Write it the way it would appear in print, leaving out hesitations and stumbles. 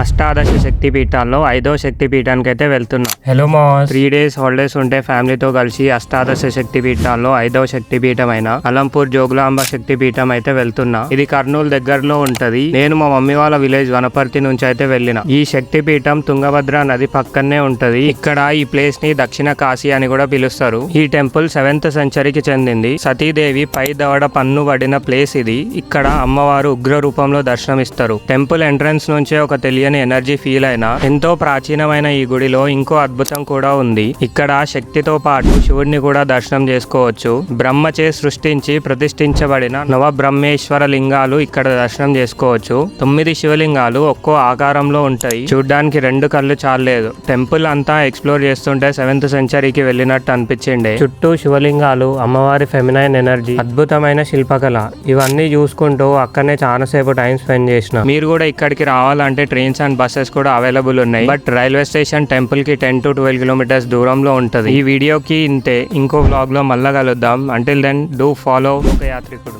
అష్టాదశ శక్తి పీఠాల్లో 5వ శక్తి పీఠానికి అయితే వెళ్తున్నా. Hello mass. 3 days హాలిడేస్ ఉంటే ఫ్యామిలీతో కలిసి అష్టాదశ శక్తి పీఠాల్లో 5వ శక్తి పీఠం అయిన అలంపూర్ జోగులాంబ శక్తి పీఠం అయితే వెళ్తున్నా. ఇది కర్నూలు దగ్గరలో ఉంటది. నేను మా మమ్మీ వాళ్ళ విలేజ్ వనపర్తి నుంచి అయితే వెళ్ళిన. ఈ శక్తి పీఠం తుంగభద్ర నది పక్కనే ఉంటది. ఇక్కడ ఈ ప్లేస్ ని దక్షిణ కాశీ అని కూడా పిలుస్తారు. ఈ టెంపుల్ 7th centuryకి చెందింది. సతీదేవి పై దవడ పన్ను పడిన ప్లేస్ ఇది. ఇక్కడ అమ్మవారు ఉగ్ర రూపంలో దర్శనమిస్తారు. టెంపుల్ ఎంట్రన్స్ నుంచే ఒక తెలియని ఎనర్జీ ఫీల్ అయినా ఎంతో ప్రాచీనమైన ఈ గుడిలో ఇంకో అద్భుతం కూడా ఉంది. ఇక్కడ శక్తితో పాటు శివుడిని కూడా దర్శనం చేసుకోవచ్చు. బ్రహ్మచే సృష్టించి ప్రతిష్ఠించబడిన నవ బ్రహ్మేశ్వర లింగాలు ఇక్కడ దర్శనం చేసుకోవచ్చు. 9 శివలింగాలు ఒక్కో ఆకారంలో ఉంటాయి. చూడ్డానికి 2 కళ్ళు చాలేదు. టెంపుల్ అంతా ఎక్స్ప్లోర్ చేస్తుంటే 7th centuryకి వెళ్ళినట్టు అనిపించిండే. చుట్టూ శివలింగాలు, అమ్మవారి ఫెమినైన్ ఎనర్జీ, అద్భుతమైన శిల్పకళ, ఇవన్నీ చూసుకుంటూ అక్కడనే చాలాసేపు టైం స్పెండ్ చేసిన. మీరు కూడా ఇక్కడికి రావాలంటే ట్రైన్స్ అండ్ బస్సెస్ కూడా అవైలబుల్ ఉన్నాయి. బట్ రైల్వే స్టేషన్ టెంపుల్ కి 10 to 12 kilometers దూరంలో ఉంటది. ఈ వీడియోకి ఇంతే. ఇంకో వ్లాగ్ లో మళ్ళా కలుద్దాం. Until then do follow లోకయాత్రికుడు.